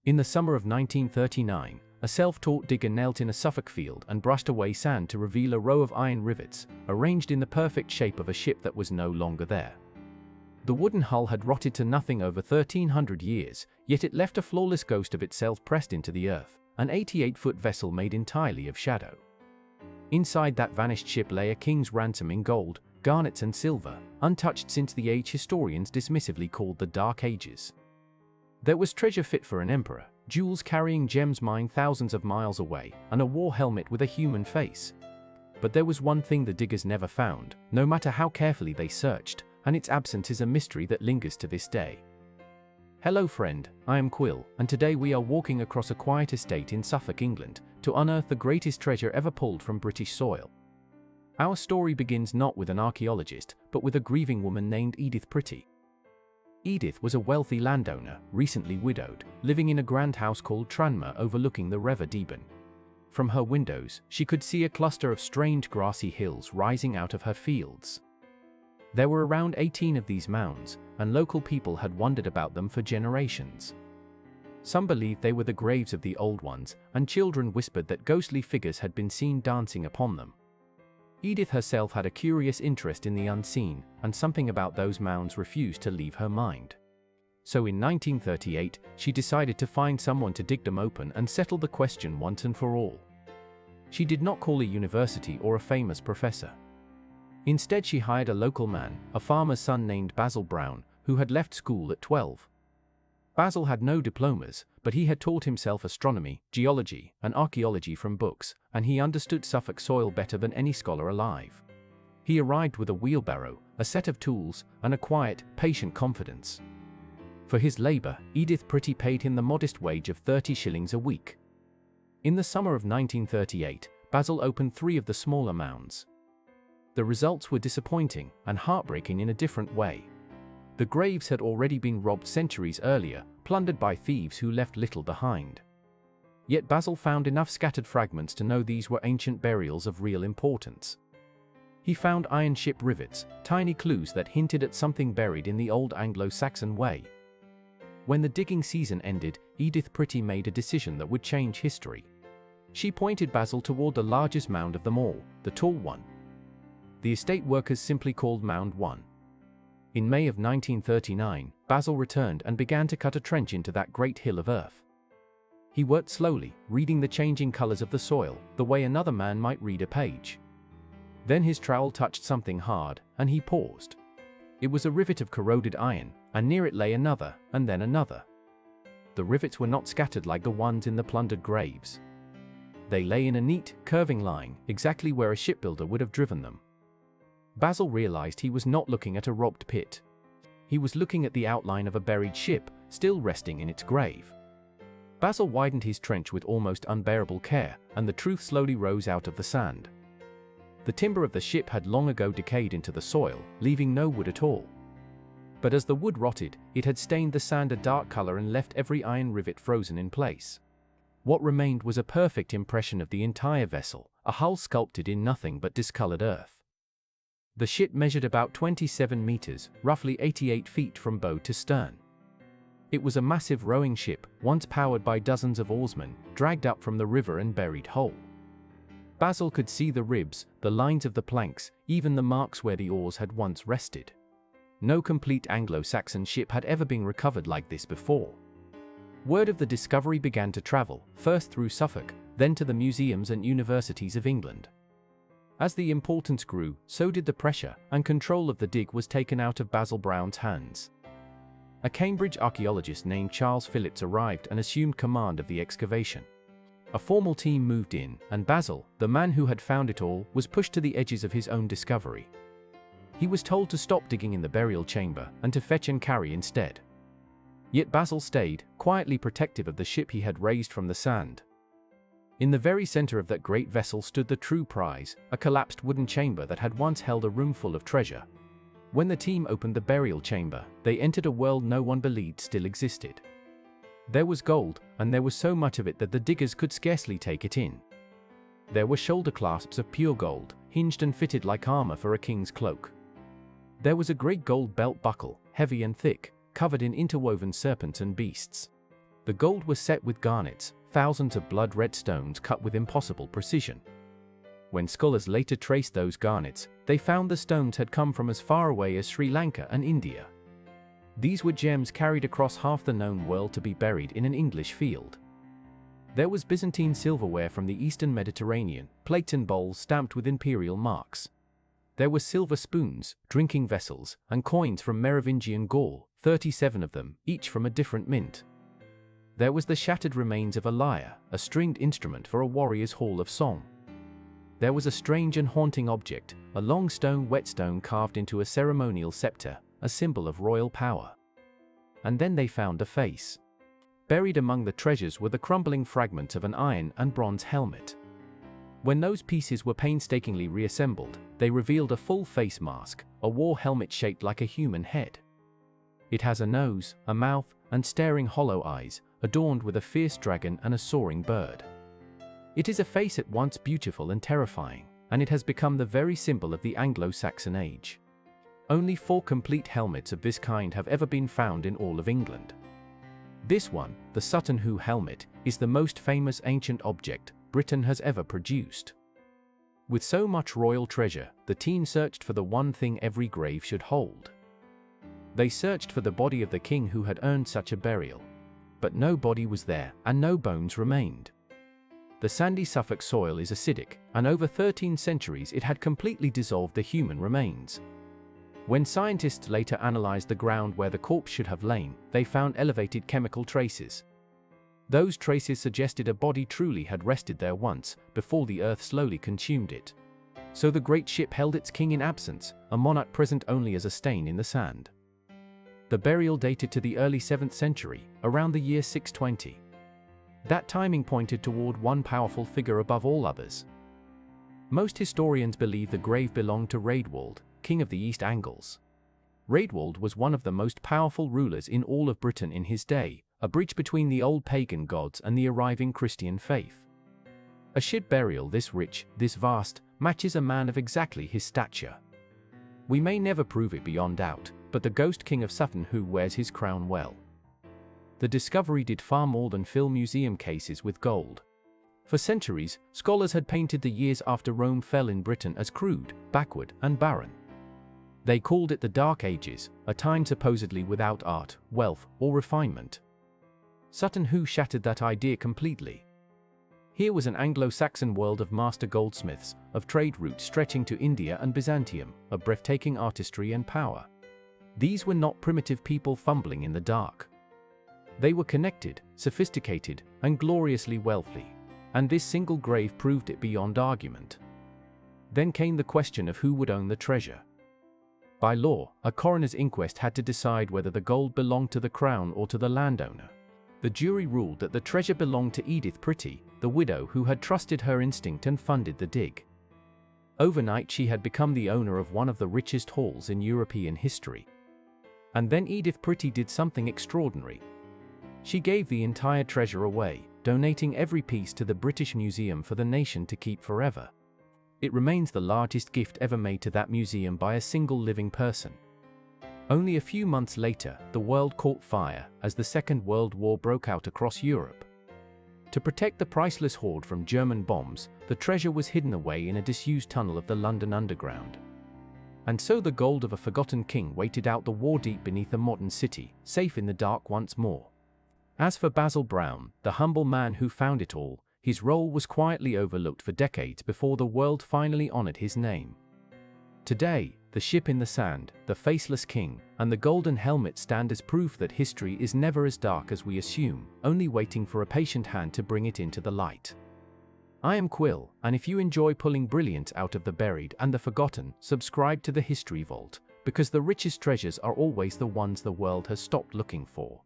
In the summer of 1939, a self-taught digger knelt in a Suffolk field and brushed away sand to reveal a row of iron rivets, arranged in the perfect shape of a ship that was no longer there. The wooden hull had rotted to nothing over 1,300 years, yet it left a flawless ghost of itself pressed into the earth, an 88-foot vessel made entirely of shadow. Inside that vanished ship lay a king's ransom in gold, garnets and silver, untouched since the age historians dismissively called the Dark Ages. There was treasure fit for an emperor, jewels carrying gems mined thousands of miles away, and a war helmet with a human face. But there was one thing the diggers never found, no matter how carefully they searched, and its absence is a mystery that lingers to this day. Hello friend, I am Quill, and today we are walking across a quiet estate in Suffolk, England, to unearth the greatest treasure ever pulled from British soil. Our story begins not with an archaeologist, but with a grieving woman named Edith Pretty. Edith was a wealthy landowner, recently widowed, living in a grand house called Tranmer overlooking the River Deben. From her windows, she could see a cluster of strange grassy hills rising out of her fields. There were around 18 of these mounds, and local people had wondered about them for generations. Some believed they were the graves of the old ones, and children whispered that ghostly figures had been seen dancing upon them. Edith herself had a curious interest in the unseen, and something about those mounds refused to leave her mind. So in 1938, she decided to find someone to dig them open and settle the question once and for all. She did not call a university or a famous professor. Instead, she hired a local man, a farmer's son named Basil Brown, who had left school at 12. Basil had no diplomas, but he had taught himself astronomy, geology, and archaeology from books, and he understood Suffolk soil better than any scholar alive. He arrived with a wheelbarrow, a set of tools, and a quiet, patient confidence. For his labor, Edith Pretty paid him the modest wage of 30 shillings a week. In the summer of 1938, Basil opened 3 of the smaller mounds. The results were disappointing and heartbreaking in a different way. The graves had already been robbed centuries earlier, plundered by thieves who left little behind. Yet Basil found enough scattered fragments to know these were ancient burials of real importance. He found iron ship rivets, tiny clues that hinted at something buried in the old Anglo-Saxon way. When the digging season ended, Edith Pretty made a decision that would change history. She pointed Basil toward the largest mound of them all, the tall one. The estate workers simply called Mound 1. In May of 1939, Basil returned and began to cut a trench into that great hill of earth. He worked slowly, reading the changing colors of the soil, the way another man might read a page. Then his trowel touched something hard, and he paused. It was a rivet of corroded iron, and near it lay another, and then another. The rivets were not scattered like the ones in the plundered graves. They lay in a neat, curving line, exactly where a shipbuilder would have driven them. Basil realized he was not looking at a robbed pit. He was looking at the outline of a buried ship, still resting in its grave. Basil widened his trench with almost unbearable care, and the truth slowly rose out of the sand. The timber of the ship had long ago decayed into the soil, leaving no wood at all. But as the wood rotted, it had stained the sand a dark color and left every iron rivet frozen in place. What remained was a perfect impression of the entire vessel, a hull sculpted in nothing but discolored earth. The ship measured about 27 meters, roughly 88 feet from bow to stern. It was a massive rowing ship, once powered by dozens of oarsmen, dragged up from the river and buried whole. Basil could see the ribs, the lines of the planks, even the marks where the oars had once rested. No complete Anglo-Saxon ship had ever been recovered like this before. Word of the discovery began to travel, first through Suffolk, then to the museums and universities of England. As the importance grew, so did the pressure, and control of the dig was taken out of Basil Brown's hands. A Cambridge archaeologist named Charles Phillips arrived and assumed command of the excavation. A formal team moved in, and Basil, the man who had found it all, was pushed to the edges of his own discovery. He was told to stop digging in the burial chamber, and to fetch and carry instead. Yet Basil stayed, quietly protective of the ship he had raised from the sand. In the very center of that great vessel stood the true prize, a collapsed wooden chamber that had once held a room full of treasure. When the team opened the burial chamber, they entered a world no one believed still existed. There was gold, and there was so much of it that the diggers could scarcely take it in. There were shoulder clasps of pure gold, hinged and fitted like armor for a king's cloak. There was a great gold belt buckle, heavy and thick, covered in interwoven serpents and beasts. The gold was set with garnets, thousands of blood-red stones cut with impossible precision. When scholars later traced those garnets, they found the stones had come from as far away as Sri Lanka and India. These were gems carried across half the known world to be buried in an English field. There was Byzantine silverware from the eastern Mediterranean, plates and bowls stamped with imperial marks. There were silver spoons, drinking vessels, and coins from Merovingian Gaul, 37 of them, each from a different mint. There was the shattered remains of a lyre, a stringed instrument for a warrior's hall of song. There was a strange and haunting object, a long stone whetstone carved into a ceremonial scepter, a symbol of royal power. And then they found a face. Buried among the treasures were the crumbling fragments of an iron and bronze helmet. When those pieces were painstakingly reassembled, they revealed a full face mask, a war helmet shaped like a human head. It has a nose, a mouth, and staring hollow eyes, adorned with a fierce dragon and a soaring bird. It is a face at once beautiful and terrifying, and it has become the very symbol of the Anglo-Saxon age. Only 4 complete helmets of this kind have ever been found in all of England. This one, the Sutton helmet, is the most famous ancient object Britain has ever produced. With so much royal treasure, the team searched for the one thing every grave should hold. They searched for the body of the king who had earned such a burial. But no body was there, and no bones remained. The sandy Suffolk soil is acidic, and over 13 centuries it had completely dissolved the human remains. When scientists later analyzed the ground where the corpse should have lain, they found elevated chemical traces. Those traces suggested a body truly had rested there once, before the earth slowly consumed it. So the great ship held its king in absence, a monarch present only as a stain in the sand. The burial dated to the early 7th century, around the year 620. That timing pointed toward one powerful figure above all others. Most historians believe the grave belonged to Raedwald, king of the East Angles. Raedwald was one of the most powerful rulers in all of Britain in his day, a bridge between the old pagan gods and the arriving Christian faith. A ship burial this rich, this vast, matches a man of exactly his stature. We may never prove it beyond doubt, but the ghost king of Sutton wears his crown well. The discovery did far more than fill museum cases with gold. For centuries, scholars had painted the years after Rome fell in Britain as crude, backward, and barren. They called it the Dark Ages, a time supposedly without art, wealth, or refinement. Sutton shattered that idea completely. Here was an Anglo-Saxon world of master goldsmiths, of trade routes stretching to India and Byzantium, of breathtaking artistry and power. These were not primitive people fumbling in the dark. They were connected, sophisticated, and gloriously wealthy, and this single grave proved it beyond argument. Then came the question of who would own the treasure. By law, a coroner's inquest had to decide whether the gold belonged to the crown or to the landowner. The jury ruled that the treasure belonged to Edith Pretty, the widow who had trusted her instinct and funded the dig. Overnight she had become the owner of one of the richest hauls in European history. And then Edith Pretty did something extraordinary. She gave the entire treasure away, donating every piece to the British Museum for the nation to keep forever. It remains the largest gift ever made to that museum by a single living person. Only a few months later, the world caught fire as the Second World War broke out across Europe. To protect the priceless hoard from German bombs, the treasure was hidden away in a disused tunnel of the London Underground. And so the gold of a forgotten king waited out the war deep beneath a modern city, safe in the dark once more. As for Basil Brown, the humble man who found it all, his role was quietly overlooked for decades before the world finally honored his name. Today, the ship in the sand, the faceless king, and the golden helmet stand as proof that history is never as dark as we assume, only waiting for a patient hand to bring it into the light. I am Quill, and if you enjoy pulling brilliance out of the buried and the forgotten, subscribe to the History Vault, because the richest treasures are always the ones the world has stopped looking for.